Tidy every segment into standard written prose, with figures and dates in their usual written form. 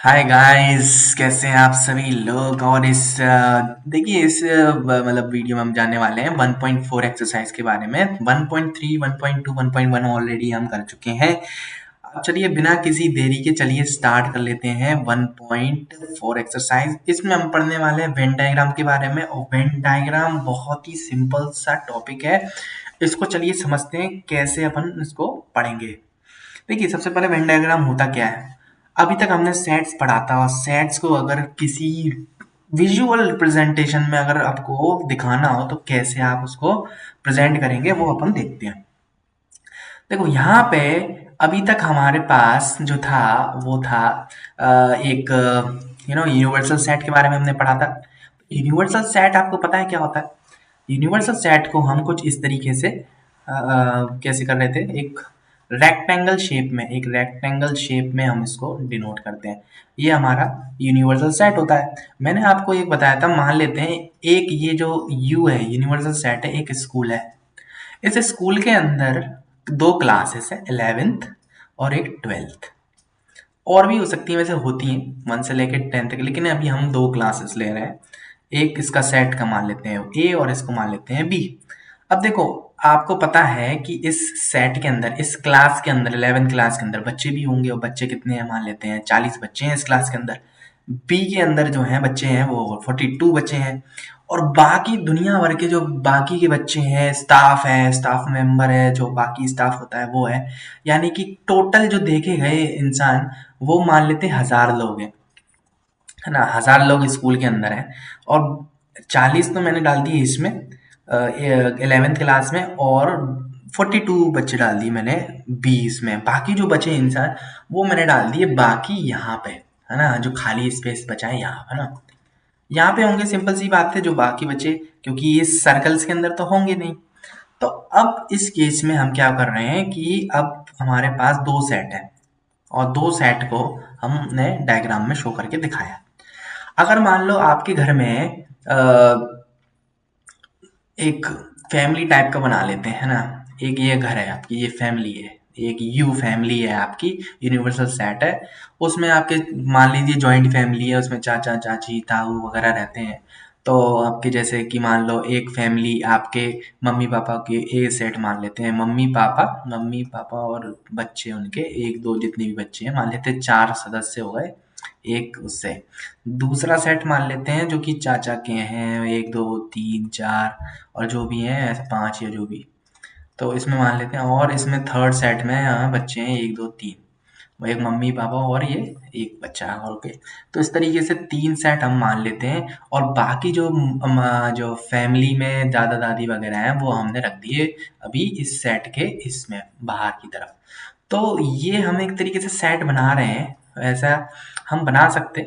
Hi guys, कैसे हैं आप सभी लोग। और देखिए इस मतलब वीडियो में हम जानने वाले हैं 1.4 एक्सरसाइज के बारे में। 1.3 1.2 1.1 ऑलरेडी हम कर चुके हैं। अब चलिए बिना किसी देरी के चलिए स्टार्ट कर लेते हैं 1.4 एक्सरसाइज। इसमें हम पढ़ने वाले हैं वेन डायग्राम के बारे में। और वेन डायग्राम बहुत ही सिंपल सा टॉपिक है। इसको चलिए समझते हैं कैसे अपन इसको पढ़ेंगे। देखिए सबसे पहले वेन डायग्राम होता क्या है। अभी तक हमने सेट्स पढ़ा था और सेट्स को अगर किसी विजुअल रिप्रेजेंटेशन में अगर आपको दिखाना हो तो कैसे आप उसको प्रेजेंट करेंगे वो अपन देखते हैं। देखो यहाँ पे अभी तक हमारे पास जो था वो था एक यूनिवर्सल सेट के बारे में हमने पढ़ा था। यूनिवर्सल सेट आपको पता है क्या होता है। यूनिवर्सल सेट को हम कुछ इस तरीके से कैसे कर रहे थे, एक रेक्टेंगल शेप में हम इसको डिनोट करते हैं। ये हमारा यूनिवर्सल सेट होता है। मैंने आपको एक बताया था, मान लेते हैं एक ये जो यू है यूनिवर्सल सेट है, एक स्कूल है। इस स्कूल के अंदर दो क्लासेस है, 11th और एक 12th। और भी हो सकती है, वैसे होती हैं 1 से लेकर 10 तक, लेकिन अभी हम दो क्लासेस ले रहे हैं। एक इसका सेट का मान लेते हैं ए और इसको मान लेते हैं बी। अब देखो आपको पता है कि इस सेट के अंदर, इस क्लास के अंदर, 11th क्लास के अंदर बच्चे भी होंगे। और बच्चे कितने हैं, मान लेते हैं 40 बच्चे हैं इस क्लास के अंदर। बी के अंदर जो हैं बच्चे हैं वो 42 बच्चे हैं। और बाकी दुनिया भर के जो बाकी के बच्चे हैं, स्टाफ है, स्टाफ मेंबर है, जो बाकी स्टाफ होता है वो है। यानी कि टोटल जो देखे गए इंसान वो मान लेते हैं 1000 लोग हैं, है ना। 1000 लोग स्कूल के अंदर हैं। और 40 तो मैंने डाल दिए इसमें 11th क्लास में, और 42 बच्चे डाल दिए मैंने 20 में। बाकी जो बचे इंसान वो मैंने डाल दिए बाकी यहाँ पे, है ना। जो खाली स्पेस बचा है यहाँ, है ना। यहाँ पे होंगे, सिंपल सी बात है, जो बाकी बचे, क्योंकि ये सर्कल्स के अंदर तो होंगे नहीं। तो अब इस केस में हम क्या कर रहे हैं कि अब हमारे पास दो सेट है और दो सेट को हमने डायग्राम में शो करके दिखाया। अगर मान लो आपके घर में एक फैमिली टाइप का बना लेते हैं, है ना। एक ये घर है आपकी, ये फैमिली है, एक यू फैमिली है आपकी, यूनिवर्सल सेट है। उसमें आपके मान लीजिए जॉइंट फैमिली है, उसमें चाचा चाची ताऊ वगैरह रहते हैं। तो आपके जैसे कि मान लो एक फैमिली आपके मम्मी पापा के ए सेट मान लेते हैं, मम्मी पापा और बच्चे उनके एक दो जितने भी बच्चे हैं मान लेते हैं, 4 सदस्य हो गए एक उससे। दूसरा सेट मान लेते हैं जो कि चाचा के हैं, एक दो तीन चार, और जो भी हैं ऐसे 5 या जो भी। तो इसमें मान लेते हैं, और इसमें थर्ड सेट में यहाँ बच्चे हैं एक दो तीन, वो एक मम्मी पापा और ये एक बच्चा है। ओके, तो इस तरीके से 3 सेट हम मान लेते हैं। और बाकी जो फैमिली में दादा दादी वगैरह हैं वो हमने रख दिए अभी इस सेट के इसमें बाहर की तरफ। तो ये हम एक तरीके से सेट बना रहे हैं, ऐसा हम बना सकते।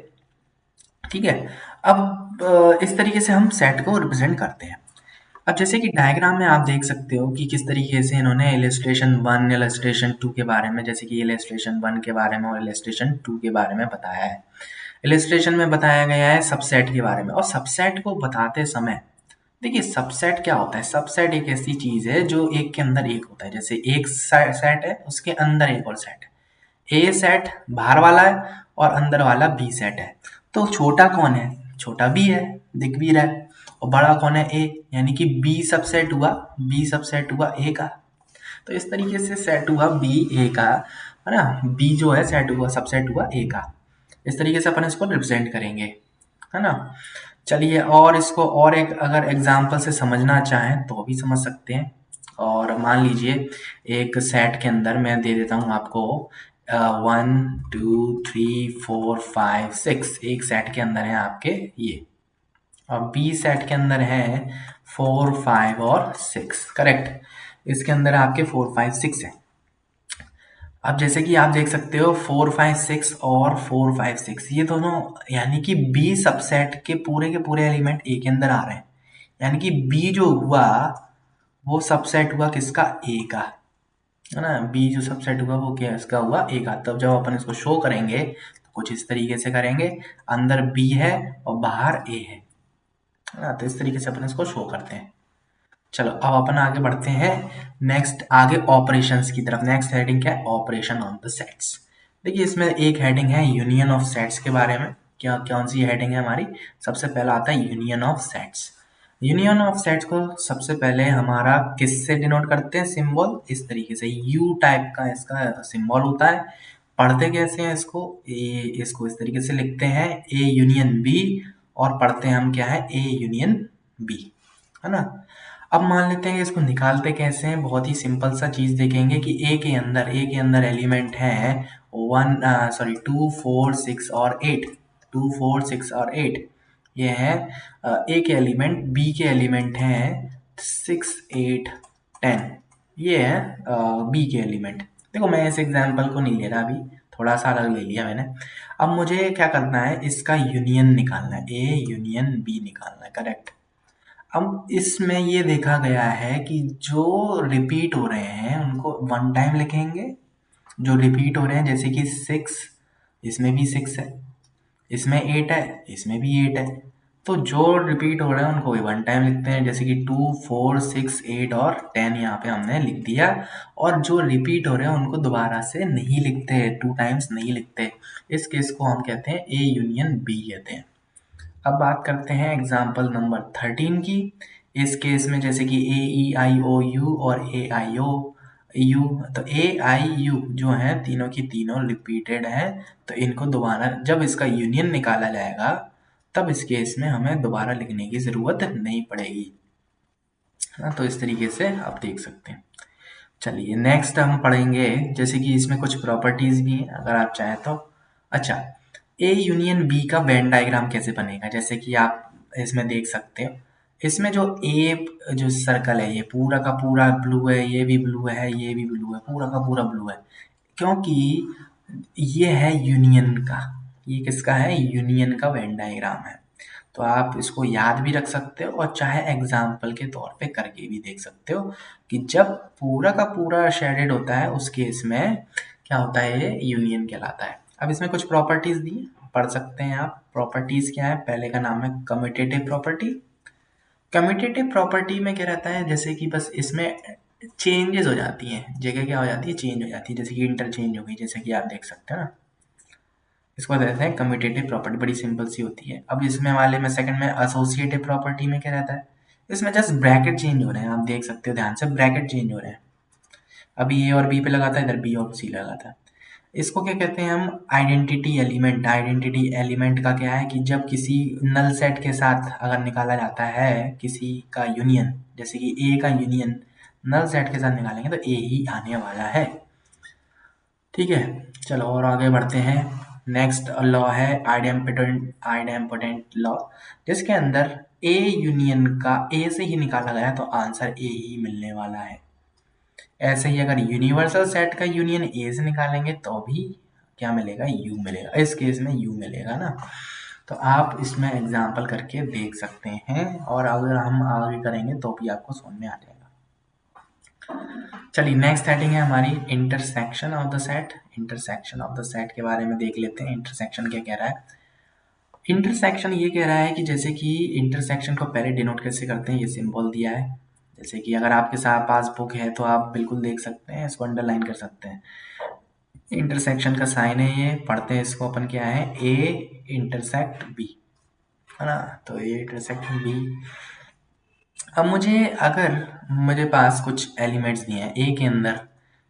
ठीक है। अब इस तरीके से हम सेट को रिप्रेजेंट करते हैं। अब जैसे कि डायग्राम में आप देख सकते हो कि किस तरीके से इन्होंने इलस्ट्रेशन 1 इलस्ट्रेशन 2 के बारे में, जैसे कि इलस्ट्रेशन 1 के बारे में और इलस्ट्रेशन 2 के बारे में बताया है। इलस्ट्रेशन में बताया गया है सबसेट के बारे में। और सबसेट को बताते समय देखिए, सबसेट क्या होता है। सबसेट एक ऐसी चीज है जो एक के अंदर एक होता है। जैसे एक सेट है, उसके अंदर एक और सेट है। ए सेट बाहर वाला है और अंदर वाला बी सेट है। तो छोटा कौन है, छोटा बी है, दिख भी रहा है। और बड़ा कौन है, ए, यानी कि बी सबसेट हुआ ए का। तो इस तरीके से सेट हुआ बी ए का, है ना। बी जो है सेट हुआ, सबसेट हुआ ए का। इस तरीके से अपन इसको रिप्रेजेंट करेंगे, है ना। चलिए, और इसको और एक अगर एग्जाम्पल से समझना चाहें तो भी समझ सकते हैं। और मान लीजिए एक सेट के अंदर मैं दे देता हूँ आपको 1 2 3 4 5 6, एक सेट के अंदर है आपके ये। और बी सेट के अंदर है 4 5 और 6, करेक्ट। इसके अंदर आपके 4 5 6 है। अब जैसे कि आप देख सकते हो 4 5 6 ये दोनों, यानी कि बी सबसेट के पूरे एलिमेंट ए के अंदर आ रहे हैं। यानी कि बी जो हुआ वो सबसेट हुआ किसका, ए का, है ना। बी जो सबसेट हुआ वो क्या इसका हुआ, ए का। तब जब अपन इसको शो करेंगे तो कुछ इस तरीके से करेंगे, अंदर बी है और बाहर ए है ना। तो इस तरीके से अपन इसको शो करते हैं। चलो अब अपन आगे बढ़ते हैं नेक्स्ट, आगे ऑपरेशंस की तरफ। नेक्स्ट हेडिंग क्या है, ऑपरेशन ऑन द सेट्स। देखिए इसमें एक हेडिंग है यूनियन ऑफ सेट्स के बारे में। क्या कौन सी हेडिंग है हमारी? सबसे पहला आता है union of sets. Union of sets को सबसे पहले हमारा किससे डिनोट करते हैं? सिंबल इस तरीके से यू टाइप का इसका सिंबल होता है। पढ़ते कैसे हैं इसको? इसको इस तरीके से लिखते हैं ए यूनियन बी, और पढ़ते हैं हम क्या है? ए यूनियन बी, है ना। अब मान लेते हैं कि इसको निकालते कैसे हैं। बहुत ही सिंपल सा चीज देखेंगे कि ए के अंदर एलिमेंट है टू फोर सिक्स और एट। टू फोर सिक्स और एट ये है ए के एलिमेंट। बी के एलिमेंट हैं सिक्स एट टेन, ये है बी के एलिमेंट। देखो मैं इस एग्जाम्पल को नहीं ले रहा अभी, थोड़ा सा अलग ले लिया मैंने। अब मुझे क्या करना है? इसका यूनियन निकालना है, ए यूनियन बी निकालना है, करेक्ट। अब इसमें ये देखा गया है कि जो रिपीट हो रहे हैं उनको वन टाइम लिखेंगे। जो रिपीट हो रहे हैं जैसे कि सिक्स, इसमें भी सिक्स है, इसमें एट है, इसमें भी एट है। तो जो रिपीट हो रहे हैं उनको वन टाइम लिखते हैं, जैसे कि टू फोर सिक्स एट और टेन यहाँ पे हमने लिख दिया। और जो रिपीट हो रहे हैं उनको दोबारा से नहीं लिखते, टू टाइम्स नहीं लिखते। इस केस को हम कहते हैं ए यूनियन बी कहते हैं। अब बात करते हैं एग्जाम्पल नंबर 13 की। इस केस में जैसे कि ए ई आई ओ यू और ए आई ओ यू, तो ए आई यू जो है तीनों की तीनों रिपीटेड है, तो इनको दोबारा जब इसका यूनियन निकाला जाएगा तब इस केस में हमें दोबारा लिखने की जरूरत नहीं पड़ेगी, है ना। तो इस तरीके से आप देख सकते हैं। चलिए नेक्स्ट हम पढ़ेंगे, जैसे कि इसमें कुछ प्रॉपर्टीज भी हैं अगर आप चाहें तो। अच्छा, ए यूनियन बी का वेन डायग्राम कैसे बनेगा? जैसे कि आप इसमें देख सकते हो, इसमें जो ए जो सर्कल है ये पूरा का पूरा ब्लू है, ये भी ब्लू है, ये भी ब्लू है, पूरा का पूरा ब्लू है, क्योंकि ये है यूनियन का। ये किसका है? यूनियन का वेन डायग्राम है। तो आप इसको याद भी रख सकते हो और चाहे एग्जाम्पल के तौर पे करके भी देख सकते हो कि जब पूरा का पूरा शेडेड होता है उस केस में क्या होता है? ये यूनियन कहलाता है। अब इसमें कुछ प्रॉपर्टीज दी हैं, पढ़ सकते हैं आप। प्रॉपर्टीज क्या है? पहले का नाम है कम्यूटेटिव प्रॉपर्टी। कम्यूटेटिव प्रॉपर्टी में क्या रहता है? जैसे कि बस इसमें चेंजेस हो जाती हैं, जगह क्या हो जाती है? चेंज हो जाती है, जैसे कि इंटरचेंज हो गई, जैसे कि आप देख सकते हो ना। इसको कहते हैं कम्यूटेटिव प्रॉपर्टी, बड़ी सिंपल सी होती है। अब इसमें वाले में सेकंड में एसोसिएटिव प्रॉपर्टी में क्या रहता है? इसमें जस्ट ब्रैकेट चेंज हो रहे हैं, आप देख सकते हो ध्यान से, ब्रैकेट चेंज हो रहे हैं। अभी ए और बी पे लगाता है, इधर बी और सी लगाता है। इसको क्या कहते हैं हम? Identity element. आइडेंटिटी एलिमेंट का क्या है कि जब किसी नल सेट के साथ अगर निकाला जाता है किसी का यूनियन, जैसे कि ए का यूनियन नल सेट के साथ निकालेंगे तो ए ही आने वाला है। ठीक है, चलो और आगे बढ़ते हैं। नेक्स्ट लॉ है आइडेम्पोटेंट लॉ, जिसके अंदर ए यूनियन का ए से ही निकाला गया तो आंसर ए ही मिलने वाला है। ऐसे ही अगर यूनिवर्सल सेट का यूनियन ए से निकालेंगे तो भी क्या मिलेगा? यू मिलेगा। इस केस में यू मिलेगा ना। तो आप इसमें एग्जाम्पल करके देख सकते हैं, और अगर हम आगे करेंगे तो भी आपको समझ में आ जाएगा। चलिए नेक्स्ट हेडिंग है हमारी intersection of the set. Intersection of the set के बारे में देख लेते हैं। इंटरसेक्शन क्या कह रहा है? इंटरसेक्शन ये कह रहा है कि जैसे कि इंटरसेक्शन को पहले डिनोट कैसे करते हैं, ये सिंबल दिया है। जैसे कि अगर आपके साथ पास बुक है तो आप बिल्कुल देख सकते हैं, इसको अंडरलाइन कर सकते हैं। इंटरसेक्शन का साइन है ये, पढ़ते हैं इसको अपन क्या है? ए इंटरसेक्ट बी, है ना। तो ए इंटरसेक्ट बी। अब अगर मुझे पास कुछ एलिमेंट्स दिए हैं, ए के अंदर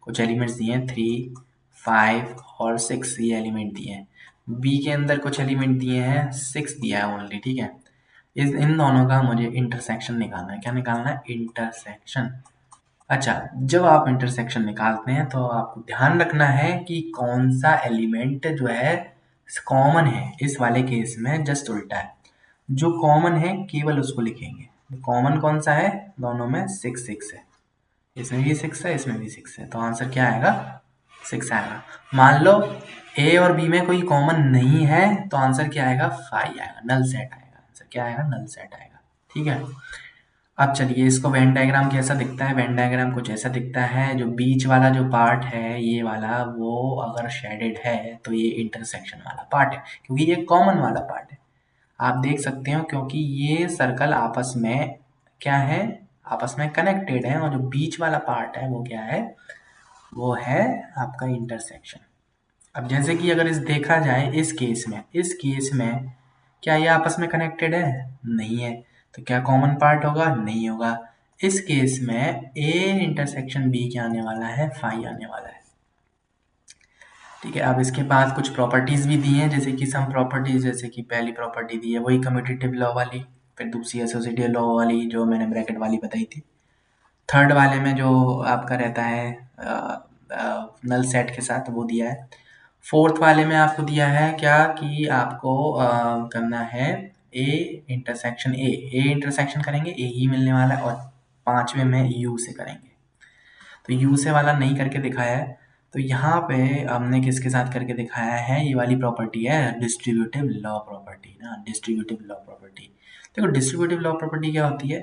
कुछ एलिमेंट्स दिए हैं, 3 5 और 6 ये एलिमेंट दिए हैं। बी के अंदर कुछ एलिमेंट दिए हैं, 6 दिया है ओनली, ठीक है। इन दोनों का मुझे इंटरसेक्शन निकालना है। क्या निकालना है? इंटरसेक्शन। अच्छा, जब आप इंटरसेक्शन निकालते हैं तो आपको ध्यान रखना है कि कौन सा एलिमेंट जो है कॉमन है। इस वाले केस में जस्ट उल्टा है, जो कॉमन है केवल उसको लिखेंगे। कॉमन कौन सा है? दोनों में 6 6 है, इसमें भी 6 है, इसमें भी 6 है, तो आंसर क्या आएगा? 6 आएगा। मान लो ए और बी में कोई कॉमन नहीं है तो आंसर क्या आएगा? 5 आएगा, नल सेट आएगा। आंसर क्या आएगा? नल सेट आएगा, ठीक है। अब चलिए इसको वेन डायग्राम कैसा दिखता है? वेन डायग्राम कुछ ऐसा दिखता है, जो बीच वाला जो पार्ट है ये वाला, वो अगर शेडेड है तो ये इंटरसेक्शन वाला पार्ट है, क्योंकि ये कॉमन वाला पार्ट है। आप देख सकते हो क्योंकि ये सर्कल आपस में क्या है? आपस में कनेक्टेड है, और जो बीच वाला पार्ट है वो क्या है? वो है आपका इंटरसेक्शन। अब जैसे कि अगर इस देखा जाए इस केस में क्या ये आपस में कनेक्टेड है? नहीं है। तो क्या कॉमन पार्ट होगा? नहीं होगा। इस केस में ए इंटरसेक्शन बी क्या आने वाला है? फाई आने वाला है। ठीक है, अब इसके बाद कुछ प्रॉपर्टीज भी दी हैं, जैसे कि सम प्रॉपर्टीज, जैसे कि पहली प्रॉपर्टी दी है वही कम्यूटेटिव लॉ वाली, फिर दूसरी एसोसिएटिव लॉ वाली जो मैंने ब्रैकेट वाली बताई थी। थर्ड वाले में जो आपका रहता है नल सेट के साथ वो दिया है। फोर्थ वाले में आपको दिया है क्या कि आपको करना है ए इंटरसेक्शन करेंगे, ए ही मिलने वाला है, और पांचवे में यू से करेंगे। तो यू से वाला नहीं करके दिखाया है, तो यहाँ पे हमने किसके साथ करके दिखाया है? ये वाली प्रॉपर्टी है डिस्ट्रीब्यूटिव लॉ प्रॉपर्टी ना, डिस्ट्रीब्यूटिव लॉ प्रॉपर्टी। देखो डिस्ट्रीब्यूटिव लॉ प्रॉपर्टी क्या होती है?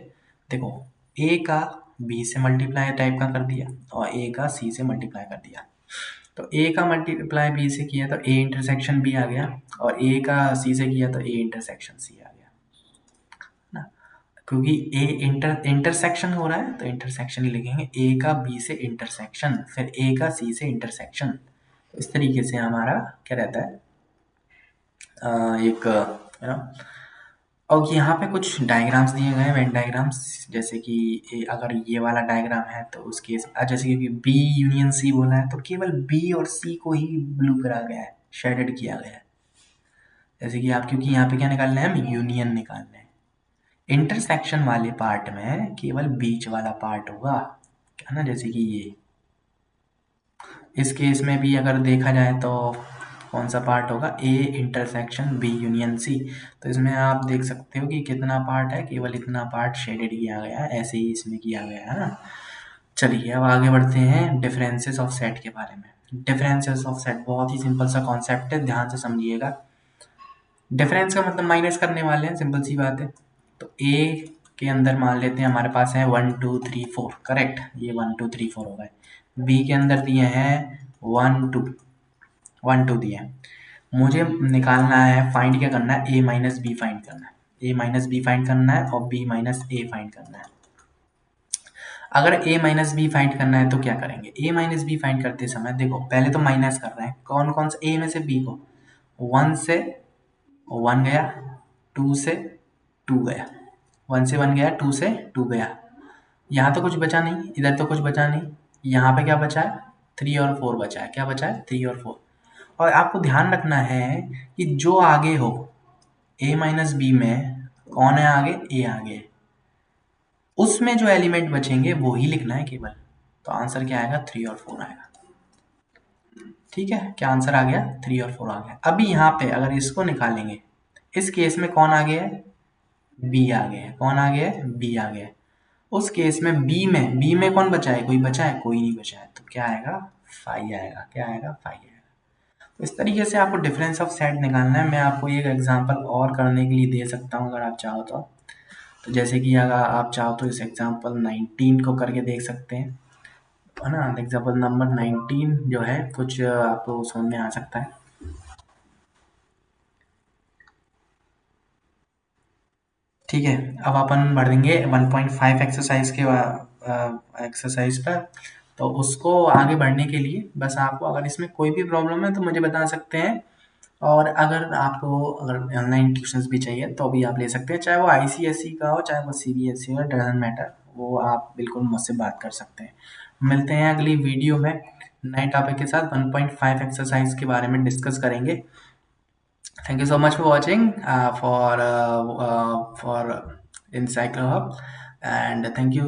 देखो ए का बी से मल्टीप्लाई टाइप का कर दिया और ए का सी से मल्टीप्लाई कर दिया। तो ए का मल्टीप्लाई बी से किया तो ए इंटरसेक्शन बी आ गया, और ए का सी से किया तो ए इंटरसेक्शन सी आ गया ना। क्योंकि ए इंटरसेक्शन हो रहा है तो इंटरसेक्शन ही लिखेंगे, ए का बी से इंटरसेक्शन, फिर ए का सी से इंटरसेक्शन। तो इस तरीके से हमारा क्या रहता है एक है ना। और यहाँ पे कुछ डायग्राम्स दिए गए हैं, वेन डायग्राम्स, जैसे कि अगर ये वाला डायग्राम है तो उस केस जैसे कि बी यूनियन सी बोला है तो केवल बी और सी को ही ब्लू करा गया है, शेडेड किया गया है। जैसे कि आप, क्योंकि यहाँ पे क्या निकालना है? हम यूनियन निकालना है। इंटरसेक्शन वाले पार्ट में केवल बीच वाला पार्ट होगा, है ना, जैसे कि ये इस केस में भी अगर देखा जाए तो कौन सा पार्ट होगा? A intersection B union C. तो इसमें आप देख सकते हो कि कितना पार्ट है, केवल इतना पार्ट शेडेड किया गया है, ऐसे ही इसमें किया गया है ना। चलिए अब आगे बढ़ते हैं डिफरेंसेस ऑफ सेट के बारे में। डिफरेंसेस ऑफ सेट बहुत ही सिंपल सा कॉन्सेप्ट है, ध्यान से समझिएगा। डिफरेंस का मतलब माइनस करने वाले हैं, सिंपल सी बात है। तो ए के अंदर मान लेते हैं हमारे पास है 1 2 3 4, करेक्ट, ये 1 2 3 4 हो गए। बी के अंदर दिए हैं 1 2 दिए हैं। मुझे निकालना है, फाइंड क्या करना है? ए माइनस बी फाइंड करना है, ए माइनस बी फाइंड करना है और बी माइनस ए फाइंड करना है। अगर ए माइनस बी फाइंड करना है तो क्या करेंगे? ए माइनस बी फाइंड करते समय देखो पहले तो माइनस कर रहे हैं, कौन कौन सा? ए में से बी को, 1 से 1 गया, 2 से 2 गया, 1 से 1 गया, 2 से 2 गया। यहाँ तो कुछ बचा नहीं, इधर तो कुछ बचा नहीं, यहाँ पे क्या बचा है? 3 और 4 बचा है। क्या बचा है? 3 और 4। और आपको ध्यान रखना है कि जो आगे हो ए माइनस बी में, कौन है आगे? ए आगे है। उसमें जो एलिमेंट बचेंगे वो ही लिखना है केवल। तो आंसर क्या आएगा? 3 और 4 आएगा। ठीक है, क्या आंसर आ गया? 3 और 4 आ गया। अभी यहाँ पे अगर इसको निकालेंगे, इस केस में कौन आगे है? बी आगे है। कौन आगे है? बी आगे है। उस केस में बी में कौन बचा है? कोई बचा है? कोई नहीं बचा है। तो क्या आएगा? 5 आएगा। क्या आएगा? 5 आएगा। तो इस तरीके से आपको डिफरेंस ऑफ सेट निकालना है। मैं आपको एक एग्जांपल और करने के लिए दे सकता हूँ अगर आप चाहो तो जैसे कि अगर आप चाहो तो इस एग्जांपल 19 को करके देख सकते हैं, है ना। एग्जांपल नंबर 19 जो है कुछ आपको समझ में आ सकता है। ठीक है, अब अपन बढ़ देंगे 1.5 एक्सरसाइज के एक्सरसाइज पर। तो उसको आगे बढ़ने के लिए बस आपको अगर इसमें कोई भी प्रॉब्लम है तो मुझे बता सकते हैं। और अगर आपको अगर ऑनलाइन ट्यूशंस भी चाहिए तो भी आप ले सकते हैं, चाहे वो आईसीएसई का हो चाहे वो सीबीएसई हो, डजंट मैटर, वो आप बिल्कुल मुझसे बात कर सकते हैं। मिलते हैं अगली वीडियो में नए टॉपिक के साथ, 1.5 एक्सरसाइज के बारे में डिस्कस करेंगे। Thank you so much for watching for Encyclo Hub, and thank you